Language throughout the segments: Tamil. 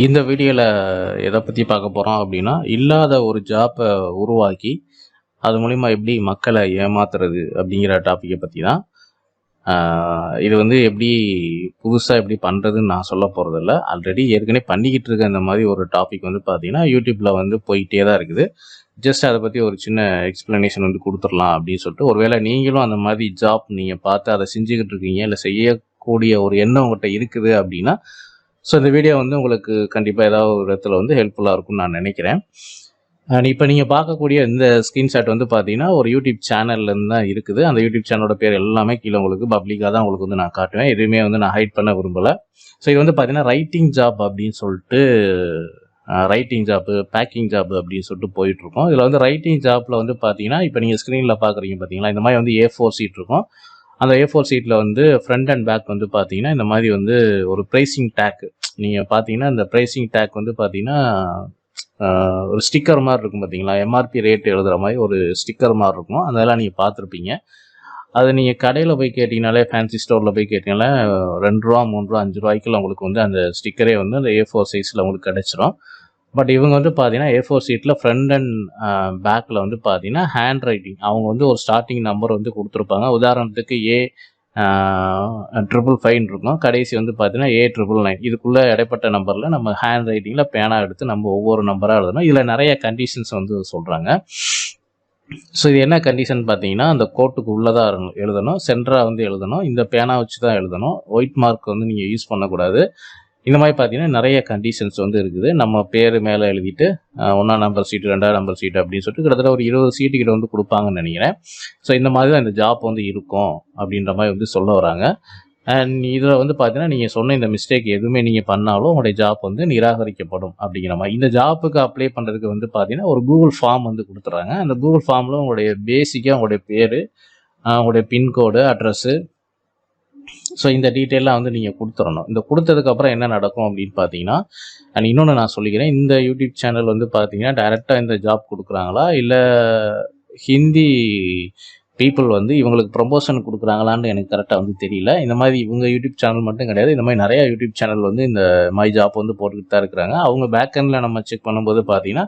இந்த வீடியோல எத பத்தி பார்க்க போறோம் அப்படின்னா, இல்லாத ஒரு ஜாப்ப உருவாக்கி, அது மூலியமா எப்படி மக்கள ஏமாத்துறது அப்படிங்கிற டாபிக்க பத்தி தான். இது வந்து எப்படி புதுசா எப்படி பண்றதுன்னு நான் சொல்லப் போறதில்ல. ஆல்ரெடி ஏற்கனவே பண்ணிக்கிட்டு இருக்க இந்த மாரி ஒரு டாபிக் வந்து பார்த்தீங்கன்னா, YouTubeல வந்து போயிட்டே தான் இருக்குது. ஜஸ்ட் அத பத்தி ஒரு சின்ன எக்ஸ்ப்ளனேஷன் வந்து குடுத்துறலாம் அப்படின்னு சொல்லிட்டு, ஒருவேளை நீங்களும் அந்த மாரி ஜாப் நீங்க பார்த்து அத செஞ்சுகிட்டு இருக்கீங்க, இல்ல செய்யக்கூடிய ஒரு எண்ணம் உங்கட்ட இருக்குது அப்படின்னா, ஸோ இந்த வீடியோ வந்து உங்களுக்கு கண்டிப்பா ஏதாவது ஒரு இடத்துல வந்து ஹெல்ப்ஃபுல்லா இருக்கும்னு நான் நினைக்கிறேன். இப்ப நீங்க பார்க்கக்கூடிய இந்த ஸ்கிரீன்ஷாட் வந்து பார்த்தீங்கன்னா, ஒரு யூடியூப் சேனல்லேருந்து தான் இருக்குது. அந்த யூடியூப் சேனலோட பேர் எல்லாமே கீழ உங்களுக்கு பப்ளிக்கா தான் உங்களுக்கு வந்து நான் காட்டுவேன். எதுவுமே வந்து நான் ஹைட் பண்ண விரும்பல. ஸோ இது வந்து பார்த்தீங்கன்னா, ரைட்டிங் ஜாப் அப்படின்னு சொல்லிட்டு ரைட்டிங் ஜாப், பேக்கிங் ஜாப் அப்படின்னு சொல்லிட்டு போயிட்டுருக்கும். இதில் வந்து ரைட்டிங் ஜாப்ல வந்து பார்த்தீங்கன்னா, இப்போ நீங்கள் ஸ்க்ரீனில் பார்க்குறீங்க பார்த்தீங்களா, இந்த மாதிரி வந்து A4 ஷீட் இருக்கும். அந்த A4 ஷீட்டில் வந்து ஃப்ரண்ட் அண்ட் பேக் வந்து பார்த்தீங்கன்னா, இந்த மாதிரி வந்து ஒரு ப்ரைசிங் டேக் நீங்கள் பார்த்தீங்கன்னா, இந்த ப்ரைசிங் டேக் வந்து பார்த்தீங்கன்னா, ஒரு ஸ்டிக்கர் மாதிரி இருக்கும் பார்த்தீங்களா, எம்ஆர்பி ரேட் எழுதுகிற மாதிரி ஒரு ஸ்டிக்கர் மாதிரி இருக்கும். அதெல்லாம் நீங்கள் பார்த்துருப்பீங்க. அது நீங்கள் கடையில் போய் கேட்டிங்கனாலே, ஃபேன்சி ஸ்டோரில் போய் கேட்டிங்கனாலே ₹2 ₹3 ₹5 உங்களுக்கு வந்து அந்த ஸ்டிக்கரே வந்து அந்த A4 சைஸில் உங்களுக்கு கிடச்சிரும். பட் இவங்க வந்து பார்த்தீங்கன்னா, A4 ஷீட்டில் ஃப்ரண்ட் அண்ட் பேக்கில் வந்து பார்த்தீங்கன்னா, ஹேண்ட் ரைட்டிங் அவங்க வந்து ஒரு ஸ்டார்டிங் நம்பர் வந்து கொடுத்துருப்பாங்க. உதாரணத்துக்கு A555 இருக்கும். கடைசி வந்து பார்த்தீங்கன்னா A999. இதுக்குள்ளே இடைப்பட்ட நம்பரில் நம்ம ஹேண்ட் ரைட்டிங்கில் பேனா எடுத்து நம்ம ஒவ்வொரு நம்பராக எழுதணும். இதில் நிறைய கண்டிஷன்ஸ் வந்து சொல்கிறாங்க. ஸோ இது என்ன கண்டிஷன் பார்த்தீங்கன்னா, அந்த கோட்டுக்கு உள்ளதாக எழுதணும், சென்டராக வந்து எழுதணும், இந்த பேனா வச்சு தான் எழுதணும், ஒயிட் மார்க் வந்து நீங்கள் யூஸ் பண்ணக்கூடாது. இந்த மாதிரி பார்த்தீங்கன்னா நிறைய கண்டிஷன்ஸ் வந்து இருக்குது. நம்ம பேர் மேலே எழுதிட்டு 1ஆம் நம்பர் சீட்டு, 2ஆம் நம்பர் சீட்டு அப்படின்னு சொல்லிட்டு கிட்டத்தட்ட ஒரு 20 சீட்டு கிட்ட வந்து கொடுப்பாங்கன்னு நினைக்கிறேன். ஸோ இந்த மாதிரி தான் இந்த ஜாப் வந்து இருக்கும் அப்படின்ற மாதிரி வந்து சொல்ல வராங்க. அண்ட் இதில் வந்து பார்த்தீங்கன்னா, நீங்கள் சொன்ன இந்த மிஸ்டேக் எதுவுமே நீங்கள் பண்ணாலும் உங்களுடைய ஜாப் வந்து நிராகரிக்கப்படும் அப்படிங்கிற மாதிரி. இந்த ஜாப்புக்கு அப்ளை பண்ணுறதுக்கு வந்து பார்த்தீங்கன்னா, ஒரு கூகுள் ஃபார்ம் வந்து கொடுத்துட்றாங்க. அந்த கூகுள் ஃபார்மில் உங்களுடைய பேசிக்காக உங்களுடைய பேர், உங்களுடைய பின்கோடு, அட்ரஸ்ஸு, ஸோ இந்த டீட்டெயிலாம் வந்து நீங்கள் கொடுத்துடணும். இந்த கொடுத்ததுக்கப்புறம் என்ன நடக்கும் அப்படின்னு பார்த்தீங்கன்னா, அண்ட் இன்னொன்று நான் சொல்லிக்கிறேன், இந்த யூடியூப் சேனல் வந்து பார்த்தீங்கன்னா டைரெக்டாக இந்த ஜாப் கொடுக்குறாங்களா, இல்லை ஹிந்தி பீப்புள் வந்து இவங்களுக்கு ப்ரொமோஷன் கொடுக்குறாங்களான்னு எனக்கு கரெக்டாக வந்து தெரியல. இந்த மாதிரி இவங்க யூடியூப் சேனல் மட்டும் கிடையாது, இந்த மாதிரி நிறையா யூடியூப் சேனல் வந்து இந்த மாதிரி ஜாப் வந்து போட்டுக்கிட்டு தான் இருக்கிறாங்க. அவங்க பேக்கெண்டில் நம்ம செக் பண்ணும்போது பார்த்தீங்கன்னா,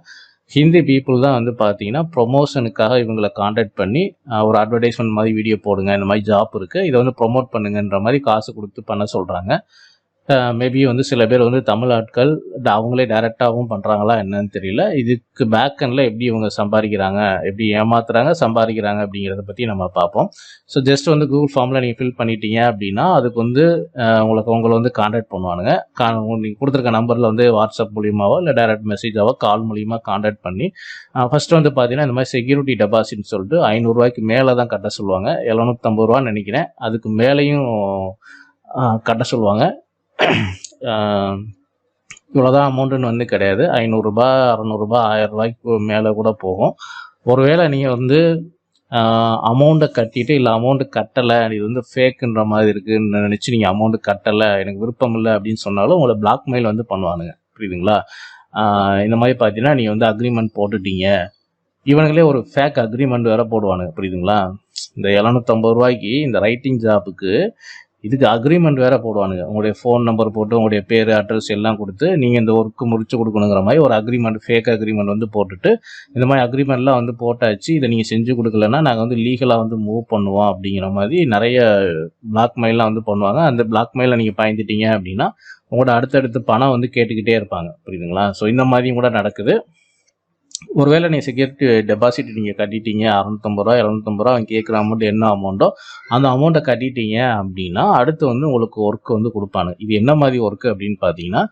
ஹிந்தி பீப்புள் தான் வந்து பார்த்தீங்கன்னா ப்ரொமோஷனுக்காக இவங்களை காண்டாக்ட் பண்ணி ஒரு அட்வர்டைஸ்மெண்ட் மாதிரி வீடியோ போடுங்க, இந்த மாதிரி ஜாப் இருக்குது, இதை வந்து ப்ரொமோட் பண்ணுங்கன்ற மாதிரி காசு கொடுத்து பண்ண சொல்கிறாங்க. மேபி வந்து சில பேர் வந்து தமிழ் ஆட்கள் அவங்களே டைரெக்டாகவும் பண்ணுறாங்களா என்னன்னு தெரியல. இதுக்கு பேக்கெண்டில் எப்படி இவங்க சம்பாதிக்கிறாங்க, எப்படி ஏமாத்துறாங்க சம்பாதிக்கிறாங்க அப்படிங்கிறத பற்றி நம்ம பார்ப்போம். ஸோ ஜஸ்ட் வந்து கூகுள் ஃபார்மில் நீங்கள் ஃபில் பண்ணிட்டீங்க அப்படின்னா, அதுக்கு வந்து உங்களை வந்து காண்டாக்ட் பண்ணுவானுங்க. நீங்கள் கொடுத்துருக்க நம்பரில் வந்து வாட்ஸ்அப் மூலியமாவோ இல்லை டைரக்ட் மெசேஜாவோ கால் மூலியமாக காண்டாக்ட் பண்ணி ஃபஸ்ட்டு வந்து பார்த்தீங்கன்னா, இந்த மாதிரி செக்யூரிட்டி டெபாசிட்னு சொல்லிட்டு ₹500 மேலே தான் கட்ட சொல்லுவாங்க. ₹750 நினைக்கிறேன். அதுக்கு மேலேயும் கட்ட சொல்லுவாங்க. இவ்வளோதான் அமௌண்ட்டுன்னு வந்து கிடையாது. ₹500 ₹600 ₹1000 மேலே கூட போகும். ஒருவேளை நீங்கள் வந்து அமௌண்ட்டை கட்டிட்டு, இல்லை அமௌண்ட்டு கட்டலை, இது வந்து ஃபேக்குன்ற மாதிரி இருக்குன்னு நினச்சி நீங்கள் அமௌண்ட்டு கட்டலை, எனக்கு விருப்பம் இல்லை அப்படின்னு சொன்னாலும் உங்களை பிளாக்மெயில் வந்து பண்ணுவானுங்க. புரியுதுங்களா? இந்த மாதிரி பார்த்தீங்கன்னா, நீங்கள் வந்து அக்ரிமெண்ட் போட்டுட்டீங்க, இவனுங்களே ஒரு ஃபேக் அக்ரிமெண்ட் வேறு போடுவானுங்க. புரியுதுங்களா? இந்த ₹750 இந்த ரைட்டிங் ஜாப்புக்கு இதுக்கு அக்ரிமெண்ட் வேறு போடுவானுங்க. உங்களுடைய ஃபோன் நம்பர் போட்டு உங்களுடைய பேர், அட்ரஸ் எல்லாம் கொடுத்து நீங்கள் இந்த ஒர்க்கு முடிச்சு கொடுக்கணுங்கிற மாதிரி ஒரு அக்ரிமெண்ட், ஃபேக் அக்ரிமெண்ட் வந்து போட்டுட்டு, இந்த மாதிரி அக்ரிமெண்ட்லாம் வந்து போட்டாச்சு, இதை நீங்கள் செஞ்சு கொடுக்கலன்னா நாங்கள் வந்து லீகலாக வந்து மூவ் பண்ணுவோம் அப்படிங்கிற மாதிரி நிறைய பிளாக்மெயிலாம் வந்து பண்ணுவாங்க. அந்த பிளாக்மெயிலில் நீங்கள் பயந்துட்டீங்க அப்படின்னா உங்களோட அடுத்தடுத்து பணம் வந்து கேட்டுக்கிட்டே இருப்பாங்க. புரியுதுங்களா? ஸோ இந்த மாதிரியும் கூட நடக்குது. ஒருவேளை நீங்கள் செக்யூரிட்டி டெபாசிட் நீங்கள் கட்டிட்டீங்க, ₹650 ₹750 அவன் கேட்குற அமௌண்ட் என்ன அமௌண்ட்டோ அந்த அமௌண்ட்டை கட்டிட்டீங்க அப்படின்னா, அடுத்து வந்து உங்களுக்கு ஒர்க் வந்து கொடுப்பாங்க. இது என்ன மாதிரி ஒர்க்கு அப்படின்னு பார்த்தீங்கன்னா,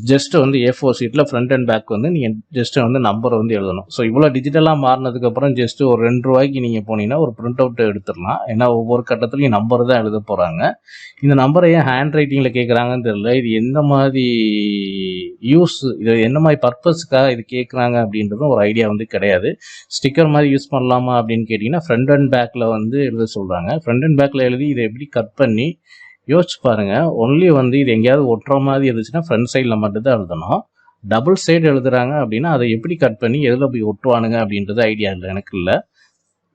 ஜஸ்ட் வந்து A4 ஷீட்டில் ஃப்ரண்ட் அண்ட் பேக் வந்து நீங்கள் ஜஸ்ட் வந்து நம்பரை வந்து எழுதணும். ஸோ இவ்வளோ டிஜிட்டலாக மாறினதுக்கப்புறம் ஜஸ்ட் ஒரு ₹2 நீங்கள் போனீங்கன்னா ஒரு பிரிண்ட் அவுட் எடுத்துடலாம். ஏன்னா ஒவ்வொரு கட்டத்துலையும் நம்பர் தான் எழுத போகிறாங்க. இந்த நம்பரை ஏன் ஹேண்ட் ரைட்டிங்கில் கேட்குறாங்கன்னு தெரியல. இது எந்த மாதிரி இது என்ன மாதிரி பர்பஸ்க்காக இது கேட்குறாங்க அப்படின்றதும் ஒரு ஐடியா வந்து கிடையாது. ஸ்டிக்கர் மாதிரி யூஸ் பண்ணலாமா அப்படின்னு கேட்டிங்கன்னா, ஃப்ரண்ட் அண்ட் பேக்கில் வந்து எழுத சொல்கிறாங்க. ஃப்ரண்ட் அண்ட் பேக்கில் எழுதி இதை எப்படி கட் பண்ணி யோசிச்சு பாருங்கள். ஒன்லி வந்து இது எங்கேயாவது ஒட்டுற மாதிரி இருந்துச்சுன்னா ஃப்ரண்ட் சைடில் மட்டும்தான் எழுதணும். டபுள் சைடு எழுதுறாங்க அப்படின்னா அதை எப்படி கட் பண்ணி எதில் போய் ஒட்டுவானுங்க அப்படின்றது ஐடியா இல்லை, எனக்கு இல்லை.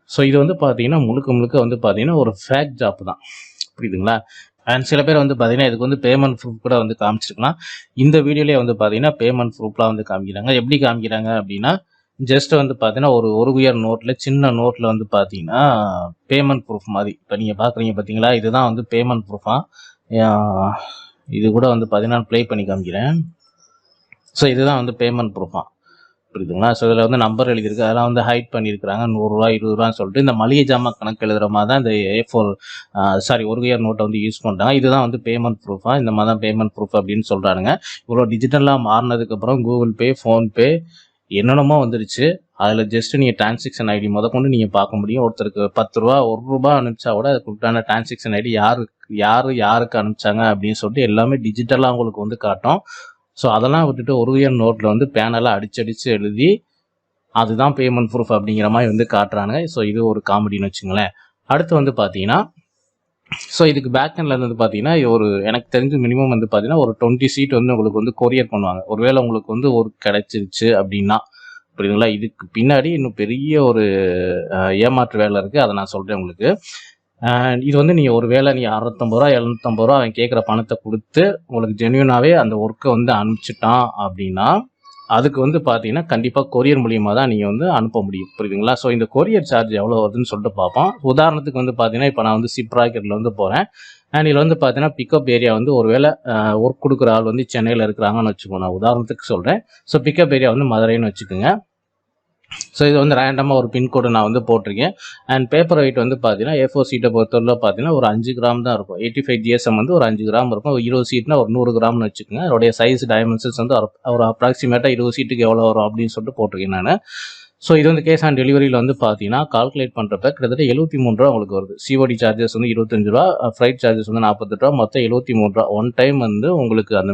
ஸோ இது வந்து பார்த்தீங்கன்னா முழுக்க முழுக்க வந்து பார்த்தீங்கன்னா ஒரு ஃபேக் ஜாப் தான். புரியுதுங்களா? அண்ட் சில பேர் வந்து பார்த்தீங்கன்னா இதுக்கு வந்து பேமெண்ட் ப்ரூஃப் கூட வந்து காமிச்சிருக்கலாம். இந்த வீடியோலேயே வந்து பார்த்தீங்கன்னா பேமெண்ட் ப்ரூஃப்லாம் வந்து காமிக்கிறாங்க. எப்படி காமிக்கிறாங்க அப்படின்னா, ஜஸ்ட் வந்து பார்த்தீங்கன்னா ஒரு ரூபாய் நோட்டில் சின்ன நோட்டில் வந்து பார்த்தீங்கன்னா பேமெண்ட் ப்ரூஃப் மாதிரி இப்போ நீங்கள் பார்க்குறீங்க பார்த்தீங்களா, இதுதான் வந்து பேமெண்ட் ப்ரூஃபா. இது கூட வந்து பார்த்தீங்கன்னா ப்ளே பண்ணி காமிக்கிறேன். ஸோ இதுதான் வந்து பேமெண்ட் ப்ரூஃபா, புரியுதுங்களா. ஸோ இதில் வந்து நம்பர் எழுதியிருக்கு, அதெல்லாம் வந்து ஹைட் பண்ணியிருக்கிறாங்க. 100 ரூபா 20 ரூபான்னு சொல்லிட்டு இந்த மளிகை ஜாமான் கணக்கு எழுதுகிற மாதிரி தான் இந்த ரூபாய் நோட்டை வந்து யூஸ் பண்ணுறாங்க. இதுதான் வந்து பேமெண்ட் ப்ரூஃபா, இந்த மாதிரி தான் பேமெண்ட் ப்ரூஃப் அப்படின்னு சொல்கிறாங்க. இவ்வளோ டிஜிட்டலாக மாறினதுக்கப்புறம் கூகுள் பே, ஃபோன்பே என்னென்னமோ வந்துருச்சு. அதில் ஜஸ்ட் நீங்கள் டிரான்சாக்ஷன் ஐடி முதற்கொண்டு நீங்கள் பார்க்க முடியும். ஒருத்தருக்கு 10 ரூபா 1 ரூபா அனுப்பிச்சா கூட அதுக்கு உண்டான டிரான்சாக்ஷன் ஐடி யாருக்கு அனுப்பிச்சாங்க அப்படின்னு சொல்லிட்டு எல்லாமே டிஜிட்டலாக உங்களுக்கு வந்து காட்டும். ஸோ அதெல்லாம் விட்டுட்டு ரூபாய் நோட்டில் வந்து பேனலாக அடிச்சு எழுதி அதுதான் பேமெண்ட் ப்ரூஃப் அப்படிங்கிற மாதிரி வந்து காட்டுறாங்க. ஸோ இது ஒரு காமெடின்னு வச்சுங்களேன். அடுத்து வந்து பார்த்தீங்கன்னா, ஸோ இதுக்கு பேக் எண்டில் வந்து பார்த்தீங்கன்னா எனக்கு தெரிஞ்சு மினிமம் வந்து பார்த்தீங்கன்னா ஒரு 20 சீட் வந்து உங்களுக்கு வந்து கொரியர் பண்ணுவாங்க. ஒருவேளை உங்களுக்கு வந்து கிடைச்சிருச்சு அப்படின்னா, புரியுதுங்களா. இதுக்கு பின்னாடி இன்னும் பெரிய ஒரு ஏமாற்று வேலை இருக்குது, அதை நான் சொல்கிறேன் உங்களுக்கு. இது வந்து நீங்கள் ஒரு வேளை நீங்கள் 650 ரூபா 750 ரூபா அவன் கேட்குற பணத்தை கொடுத்து உங்களுக்கு ஜென்யூனாகவே அந்த ஒர்க்கை வந்து அனுப்பிச்சிட்டான் அப்படின்னா, அதுக்கு வந்து பார்த்தீங்கன்னா கண்டிப்பாக கொரியர் மூலியமாக தான் நீங்கள் வந்து அனுப்ப முடியும், புரியுதுங்களா. ஸோ இந்த கொரியர் சார்ஜ் எவ்வளோ வருதுன்னு சொல்லிட்டு பார்ப்போம். உதாரணத்துக்கு வந்து பார்த்தீங்கன்னா இப்போ நான் வந்து சிப் ராக்கெட்டில் வந்து போகிறேன். அண்ட் இதில் வந்து பார்த்தீங்கன்னா பிக்கப் ஏரியா வந்து ஒரு வேளை ஒர்க் கொடுக்குற ஆள் வந்து சென்னையில் இருக்கிறாங்கன்னு வச்சுக்கோங்க, நான் உதாரணத்துக்கு சொல்கிறேன். ஸோ பிக்கப் ஏரியா வந்து மதுரைன்னு வச்சுக்கோங்க. ஸோ இது வந்து ரேண்டமாக ஒரு பின்கோடு நான் வந்து போட்டிருக்கேன். அண்ட் பேப்பர் வெயிட் வந்து பார்த்தீங்கன்னா A4 சீட்டை பொறுத்தவரை பார்த்தீங்கன்னா ஒரு 5 கிராம் தான் இருக்கும். 85 GSM வந்து ஒரு 5 கிராம் இருக்கும். 20 சீட்னா ஒரு 100 கிராம்னு வச்சுக்கோங்க. அதோடைய சைஸ் டைமென்ஷன்ஸ் வந்து ஒரு அப்ராக்சிமேட்டாக 20 சீட்டுக்கு எவ்வளோ வரும் அப்படின்னு சொல்லிட்டு போட்டிருக்கேன் நான். ஸோ இது வந்து கேஷ் ஆன் டெலிவரியில் வந்து பார்த்தீங்கன்னா கால்குலேட் பண்ணுறப்ப கிட்டத்தட்ட 73 ரூபா உங்களுக்கு வருது. COD சார்ஜஸ் வந்து 25 ரூபா, ஃப்ரைட் சார்ஜஸ் வந்து 48 ரூபா, மொத்தம் 73 ரூபா. ஒன் டைம் வந்து உங்களுக்கு அந்த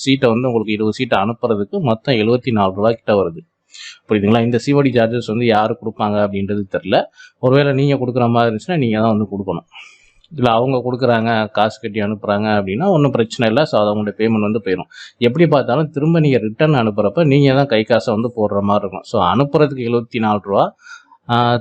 சீட்டை வந்து உங்களுக்கு 20 சீட்டை அனுப்புறதுக்கு மொத்தம் 74 ரூபா கிட்ட வருது, புரியுதுங்களா. இந்த COD சார்ஜஸ் வந்து யாரு கொடுப்பாங்க அப்படின்றது தெரியல. ஒருவேளை நீங்கள் கொடுக்குற மாதிரி இருந்துச்சுன்னா நீங்கள் தான் வந்து கொடுக்கணும். இல்லை அவங்க கொடுக்குறாங்க காசு கட்டி அனுப்புகிறாங்க அப்படின்னா ஒன்றும் பிரச்சனை இல்லை. ஸோ அவங்களுடைய பேமெண்ட் வந்து போயிடும். எப்படி பார்த்தாலும் திரும்ப நீங்கள் ரிட்டர்ன் அனுப்புகிறப்ப நீங்கள் தான் கை காசை வந்து போடுற மாதிரி இருக்கும். ஸோ அனுப்புறதுக்கு 74 ரூபா,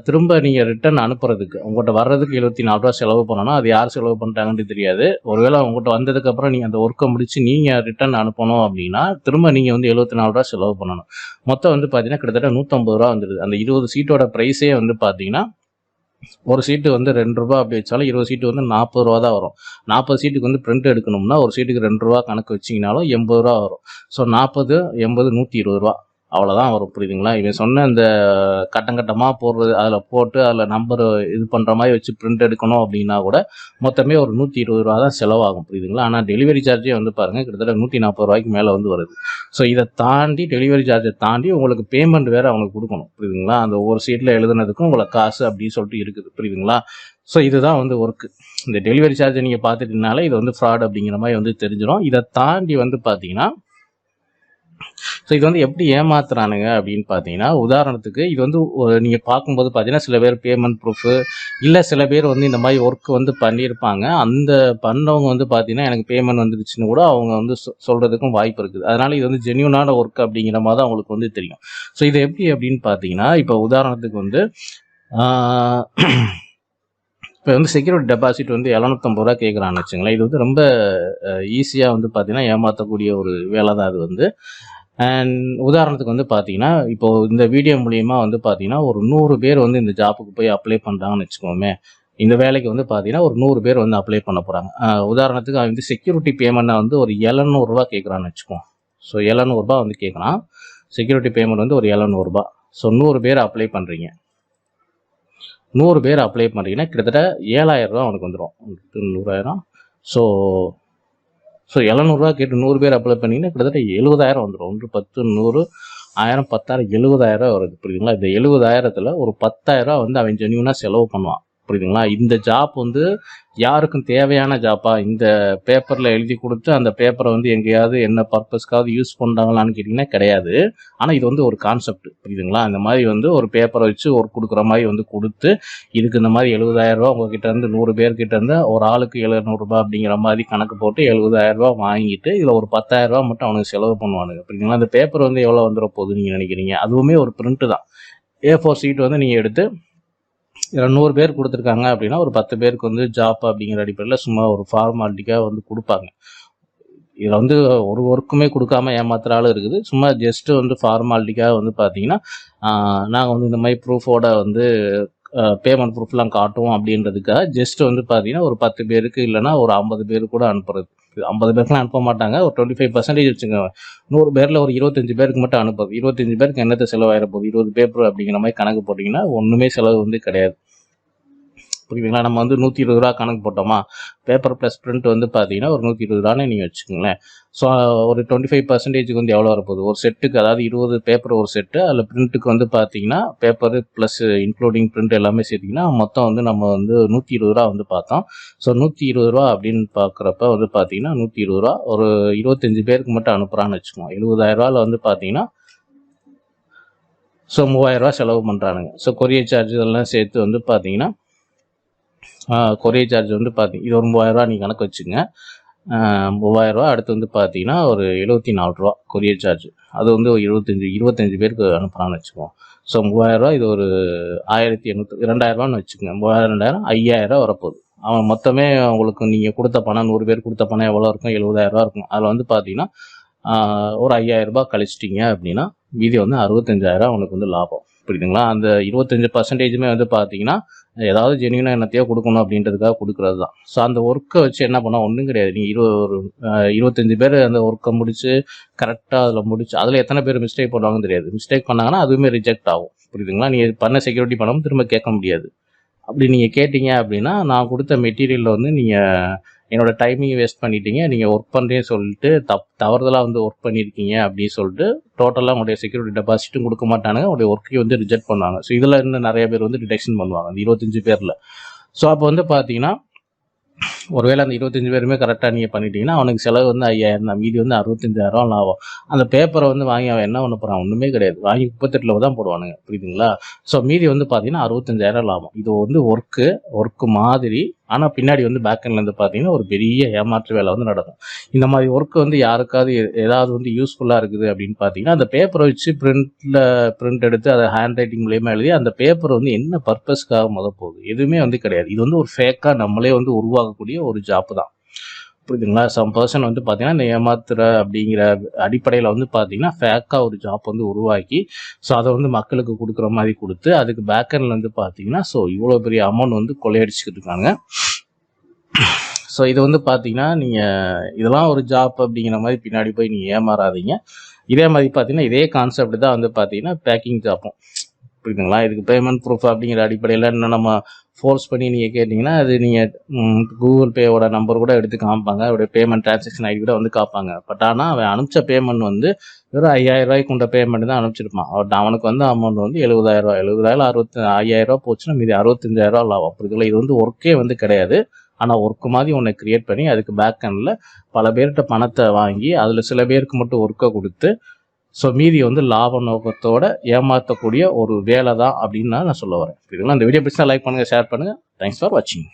திரும்ப நீங்கள் ரிட்டர்ன் அனுப்புறதுக்கு உங்கள்கிட்ட வர்றதுக்கு 74 ரூபா செலவு பண்ணணும். அது யார் செலவு பண்ணிட்டாங்கன்னு தெரியாது. ஒருவேளை உங்கள்கிட்ட வந்ததுக்கப்புறம் நீங்கள் அந்த ஒர்க்கை முடிச்சு நீங்கள் ரிட்டர்ன் அனுப்பணும் அப்படின்னா திரும்ப நீங்கள் வந்து 74 ரூபா செலவு பண்ணணும். மொத்தம் வந்து பார்த்தீங்கன்னா கிட்டத்தட்ட 150 ரூபா வந்துடுது. அந்த 20 சீட்டோட ப்ரைஸே வந்து பார்த்தீங்கன்னா ஒரு சீட்டு வந்து 2 ரூபா அப்படி வச்சாலும் 20 சீட்டு வந்து 40 ரூபா தான் வரும். 40 சீட்டுக்கு வந்து பிரிண்ட் எடுக்கணும்னா ஒரு சீட்டுக்கு 2 ரூபா கணக்கு வச்சிங்கனாலும் 80 ரூபா வரும். ஸோ 40 80 120 ரூபா அவ்வளோதான் வரும், புரியுதுங்களா. இவன் சொன்ன இந்த கட்டமாக போடுறது அதில் போட்டு அதில் நம்பர் இது பண்ணுற மாதிரி வச்சு பிரிண்ட் எடுக்கணும் அப்படின்னா கூட மொத்தமே ஒரு 120 ரூபா தான் செலவாகும், புரியுதுங்களா. ஆனால் டெலிவரி சார்ஜே வந்து பாருங்கள் கிட்டத்தட்ட 140 ரூபாய்க்கு மேலே வந்து வருது. ஸோ இதை தாண்டி டெலிவரி சார்ஜை தாண்டி உங்களுக்கு பேமெண்ட் வேறு அவங்களுக்கு கொடுக்கணும், புரியுதுங்களா. அந்த ஒவ்வொரு சீட்டில் எழுதுனதுக்கும் உங்களுக்கு காசு அப்படின்னு சொல்லிட்டு இருக்குது, புரியுதுங்களா. ஸோ இதுதான் வந்து ஒர்க்கு. இந்த டெலிவரி சார்ஜை நீங்கள் பார்த்துட்டீங்கனாலே இது வந்து ஃப்ராட் அப்படிங்கிற மாதிரி வந்து தெரிஞ்சிடும். இதை தாண்டி வந்து பார்த்தீங்கன்னா ஸோ இது வந்து எப்படி ஏமாத்துறானுங்க அப்படின்னு பார்த்தீங்கன்னா, உதாரணத்துக்கு இது வந்து நீங்கள் பார்க்கும்போது பார்த்தீங்கன்னா சில பேர் பேமெண்ட் ப்ரூஃபு இல்லை சில பேர் வந்து இந்த மாதிரி ஒர்க் வந்து பண்ணியிருப்பாங்க. அந்த பண்ணவங்க வந்து பார்த்தீங்கன்னா எனக்கு பேமெண்ட் வந்துருச்சுன்னு கூட அவங்க வந்து சொல்கிறதுக்கும் வாய்ப்பு இருக்குது. அதனால் இது வந்து ஜென்யூனான ஒர்க் அப்படிங்கிற மாதிரி தான் அவங்களுக்கு வந்து தெரியும். ஸோ இது எப்படி அப்படின்னு பார்த்தீங்கன்னா, இப்போ உதாரணத்துக்கு வந்து இப்போ வந்து செக்யூரிட்டி டெபாசிட் வந்து 750 ரூபா கேட்குறான்னு வச்சுங்களேன். இது வந்து ரொம்ப ஈஸியாக வந்து பார்த்தீங்கன்னா ஏமாற்றக்கூடிய ஒரு வேலை தான் அது வந்து. அண்ட் உதாரணத்துக்கு வந்து பார்த்தீங்கன்னா இப்போது இந்த வீடியோ மூலிமா வந்து பார்த்தீங்கன்னா ஒரு 100 பேர் வந்து இந்த ஜாப்புக்கு போய் அப்ளை பண்ணுறாங்கன்னு வச்சுக்கோமே. இந்த வேலைக்கு வந்து பார்த்தீங்கன்னா ஒரு 100 பேர் வந்து அப்ளை பண்ண போகிறாங்க. உதாரணத்துக்கு அவன் வந்து செக்யூரிட்டி பேமெண்ட்டை வந்து ஒரு 700 ரூபா கேட்குறான்னு வச்சுக்கோம். ஸோ 700 ரூபா வந்து கேட்குறான். செக்யூரிட்டி பேமெண்ட் வந்து ஒரு 700 ரூபா. ஸோ 100 பேர் அப்ளை பண்ணுறீங்க. 100 பேர் அப்ளை பண்ணுறீங்கன்னா கிட்டத்தட்ட 7000 ரூபா அவனுக்கு வந்துடும். 100,000. ஸோ 700 ரூபா கேட்டு 100 பேர் அப்ளை பண்ணிங்கன்னா கிட்டத்தட்ட 70,000 வந்துடும். 1 10 100 1000 10,000 70,000 வருது, புரியுதுங்களா. இந்த 70,000த்தில் ஒரு 10,000 வந்து அவன் ஜென்யூனாக செலவு பண்ணுவான், புரியுதுங்களா. இந்த ஜாப் வந்து யாருக்கும் தேவையான ஜாப்பா? இந்த பேப்பரில் எழுதி கொடுத்து அந்த பேப்பரை வந்து எங்கேயாவது என்ன பர்பஸ்க்காவது யூஸ் பண்ணுறாங்களான்னு கேட்டிங்கன்னா கிடையாது. ஆனால் இது வந்து ஒரு கான்செப்ட், புரியுதுங்களா. இந்த மாதிரி வந்து ஒரு பேப்பரை வச்சு ஒர்க் கொடுக்குற மாதிரி வந்து கொடுத்து இதுக்கு இந்த மாதிரி 70,000 ரூபா உங்ககிட்ட இருந்து 100 பேர்கிட்ட இருந்து ஒரு ஆளுக்கு 700 ரூபா அப்படிங்கிற மாதிரி கணக்கு போட்டு 70,000 ரூபா வாங்கிட்டு இதில் ஒரு 10,000 ரூபா மட்டும் அவனுக்கு செலவு பண்ணுவானுங்க, புரியுதுங்களா. அந்த பேப்பர் வந்து எவ்வளோ வந்துட போகுது நீங்கள் நினைக்கிறீங்க? அதுவுமே ஒரு பிரிண்ட்டு தான். A4 சீட் வந்து நீங்கள் எடுத்து இதில் 100 பேர் கொடுத்துருக்காங்க அப்படின்னா ஒரு 10 பேருக்கு வந்து ஜாப் அப்படிங்கிற அடிப்படையில் சும்மா ஒரு ஃபார்மாலிட்டிக்காக வந்து கொடுப்பாங்க. இதில் வந்து ஒரு ஒர்க்குமே கொடுக்காம ஏமாத்துற ஆள் இருக்குது. சும்மா ஜஸ்ட்டு வந்து ஃபார்மாலிட்டிக்காக வந்து பார்த்தீங்கன்னா நாங்கள் வந்து இந்த மாதிரி ப்ரூஃபோட வந்து பேமெண்ட் ப்ரூஃப்லாம் காட்டுவோம் அப்படின்றதுக்காக ஜஸ்ட் வந்து பார்த்தீங்கன்னா ஒரு 10 பேருக்கு இல்லைனா ஒரு 50 பேருக்கு கூட அனுப்புறது. 50 பேருக்குலாம் அனுப்ப மாட்டாங்க. ஒரு 25% வச்சுக்கோங்க. 100 பேரில் ஒரு 25 பேருக்கு மட்டும் அனுப்புறது. 25 பேருக்கு என்னத்தை செலவாயிட போகுது? 20 பேப்பர் அப்படிங்கிற மாதிரி கணக்கு போட்டிங்கன்னா ஒன்றுமே செலவு வந்து கிடையாது. புரியுதுங்களா? நம்ம வந்து 120 ரூபா கணக்கு போட்டோமா, பேப்பர் ப்ளஸ் பிரிண்ட் வந்து பார்த்தீங்கன்னா ஒரு 120 ரூபான்னு நீங்கள் வச்சுக்கோங்களேன். ஸோ ஒரு 25% வந்து எவ்வளோ வரப்போகுது? ஒரு செட்டுக்கு, அதாவது 20 பேப்பர் ஒரு செட்டு, அதில் பிரிண்ட்டுக்கு வந்து பார்த்தீங்கன்னா பேப்பரு ப்ளஸ் இன்க்ளூடிங் பிரிண்ட் எல்லாமே சேர்த்திங்கன்னா மொத்தம் வந்து நம்ம வந்து 120 ரூபா வந்து பார்த்தோம். ஸோ 120 ரூபா அப்படின்னு பார்க்குறப்ப வந்து பார்த்தீங்கன்னா 120 ரூபா ஒரு 25 பேருக்கு மட்டும் அனுப்புகிறான்னு வச்சுக்கோங்க. 70,000 ரூபாவில் வந்து பார்த்தீங்கன்னா ஸோ 3000 ரூபா செலவு பண்ணுறானுங்க. ஸோ கொரியர் சார்ஜ் இதெல்லாம் சேர்த்து வந்து பார்த்தீங்கன்னா கொரியர் சார்ஜ் வந்து பார்த்தீங்க இது ஒரு 3000 ரூபா நீங்கள் கணக்கு வச்சுங்க. 3000 ரூபா. அடுத்து வந்து பார்த்தீங்கன்னா ஒரு 74 ரூபா கொரியர் சார்ஜ். அது வந்து ஒரு 25 பேருக்கு அனுப்புகிறான்னு வச்சுக்குவோம். ஸோ 3000 ரூபா, இது ஒரு 1800 2000 ரூபான்னு வச்சுக்கோங்க. 3000 2000 5000 ரூபா வரப்போகுது. அவன் மொத்தமே உங்களுக்கு நீங்கள் கொடுத்த பணம் 100 பேர் கொடுத்த பணம் எவ்வளோ இருக்கும்? 70,000 ரூபா இருக்கும். அதில் வந்து பார்த்தீங்கன்னா ஒரு 5000 ரூபா கழிச்சிட்டிங்க அப்படின்னா மீதி வந்து 65,000 அவனுக்கு வந்து லாபம். புரியுதுங்களா? அந்த 25%மே வந்து பார்த்தீங்கன்னா ஏதாவது ஜென்யூனாக என்னத்தையோ கொடுக்கணும் அப்படின்றதுக்காக கொடுக்குறது தான். ஸோ அந்த ஒர்க்கை வச்சு என்ன பண்ணால் ஒன்றும் கிடையாது. நீங்கள் ஒரு 25 பேர் அந்த ஒர்க்கை முடித்து கரெக்டாக அதில் முடிச்சு அதில் எத்தனை பேர் மிஸ்டேக் பண்ணுவாங்கன்னு தெரியாது. மிஸ்டேக் பண்ணாங்கன்னா அதுவுமே ரிஜெக்ட் ஆகும். புரியுதுங்களா? நீங்கள் பண்ண செக்யூரிட்டி பணமும் திரும்ப கேட்க முடியாது. அப்படி நீங்கள் கேட்டிங்க அப்படின்னா நான் கொடுத்த மெட்டீரியலில் வந்து நீங்கள் என்னோடய டைமிங் வேஸ்ட் பண்ணிட்டீங்க, நீங்கள் ஒர்க் பண்ணுறேன்னு சொல்லிட்டு தவறுதலாக வந்து ஒர்க் பண்ணியிருக்கீங்க அப்படின்னு சொல்லிட்டு டோட்டலாக உங்களுடைய செக்யூரிட்டி டெபாசிட்டும் கொடுக்க மாட்டானுங்க, உங்களுடைய ஒர்க்கையும் வந்து ரிஜெக்ட் பண்ணுவாங்க. ஸோ இதில் இன்னும் நிறைய பேர் வந்து டிடெக்ஷன் பண்ணுவாங்க அந்த 25 பேரில். ஸோ அப்போ வந்து பார்த்தீங்கன்னா ஒருவேளை அந்த 25 பேருமே கரெக்டாக நீங்கள் பண்ணிட்டீங்கன்னா அவனுக்கு செலவு வந்து 5000 தான். மீதி வந்து 65,000 லாபம். அந்த பேப்பரை வந்து வாங்கி அவன் என்ன பண்ண போகிறான்? ஒன்றுமே கிடையாது. வாங்கி 38 தான் போடுவானுங்க. புரியுதுங்களா? ஸோ மீதி வந்து பார்த்தீங்கன்னா 65,000 லாபம். இது வந்து ஒர்க்கு மாதிரி. ஆனால் பின்னாடி வந்து பேக்கெண்ட்லேருந்து பார்த்தீங்கன்னா ஒரு பெரிய ஏமாற்று வேலை வந்து நடக்கும். இந்த மாதிரி ஒர்க்கு வந்து யாருக்காவது ஏதாவது வந்து யூஸ்ஃபுல்லாக இருக்குது அப்படின்னு பார்த்தீங்கன்னா அந்த பேப்பரை வச்சு பிரிண்ட் எடுத்து அதை ஹேண்ட் ரைட்டிங் மூலியமாக எழுதி அந்த பேப்பர் வந்து என்ன பர்பஸ்க்காக போகுது? எதுவுமே வந்து கிடையாது. இது வந்து ஒரு ஃபேக்காக நம்மளே வந்து உருவாக்கக்கூடிய ஒரு ஜாப்பு தான். புரியுதுங்களா? சம் பர்சன் வந்து பார்த்தீங்கன்னா இந்த ஏமாத்துற அப்படிங்கிற அடிப்படையில் வந்து பார்த்தீங்கன்னா ஃபேக்காக ஒரு ஜாப் வந்து உருவாக்கி ஸோ அதை வந்து மக்களுக்கு கொடுக்குற மாதிரி கொடுத்து அதுக்கு பேக்கெண்டில் வந்து பார்த்தீங்கன்னா ஸோ இவ்வளோ பெரிய அமௌண்ட் வந்து கொள்ளையடிச்சுக்கிட்டு இருக்காங்க. ஸோ இது வந்து பார்த்தீங்கன்னா நீங்கள் இதெல்லாம் ஒரு ஜாப் அப்படிங்கிற மாதிரி பின்னாடி போய் நீங்கள் ஏமாறாதீங்க. இதே மாதிரி பார்த்தீங்கன்னா இதே கான்செப்ட் தான் வந்து பார்த்தீங்கன்னா பேக்கிங் ஜாப்பும். புரியுதுங்களா? இதுக்கு பேமெண்ட் ப்ரூஃப் அப்படிங்கிற அடிப்படையில் இன்னும் நம்ம ஃபோர்ஸ் பண்ணி நீங்கள் கேட்டிங்கன்னா அது நீங்கள் கூகுள் பேவோட நம்பர் கூட எடுத்து காமிப்பாங்க, அவருடைய பேமெண்ட் டிரான்சாக்ஷன் ஐடி கூட வந்து காப்பாங்க. பட் ஆனால் அவன் அனுப்பிச்ச பேமெண்ட் வந்து வெறும் 5000 ரூபாய்க்கு கொண்ட பேமெண்ட் தான் அனுப்பிச்சிருப்பான். அவனுக்கு வந்து அமௌண்ட் வந்து 70,000 ரூபா. 70,000 5000 ரூபா போச்சுன்னா மீதி 65,000 ரூபா லாபம். புரியுதுங்களா? இது வந்து ஒர்க்கே வந்து கிடையாது. ஆனால் ஒர்க்கு மாதிரி ஒன்று கிரியேட் பண்ணி அதுக்கு பேக் எண்டில் பல பேர்கிட்ட பணத்தை வாங்கி அதில் சில பேருக்கு மட்டும் ஒர்க்கை கொடுத்து ஸோ மீதி வந்து லாப நோக்கத்தோட ஏமாற்றக்கூடிய ஒரு வேலை தான் அப்படின்னு நான் சொல்ல வரேன். புரியுதுங்களா? இந்த வீடியோ பிடிச்சா லைக் பண்ணுங்கள், ஷேர் பண்ணுங்கள். தேங்க்ஸ் ஃபார் வாட்சிங்.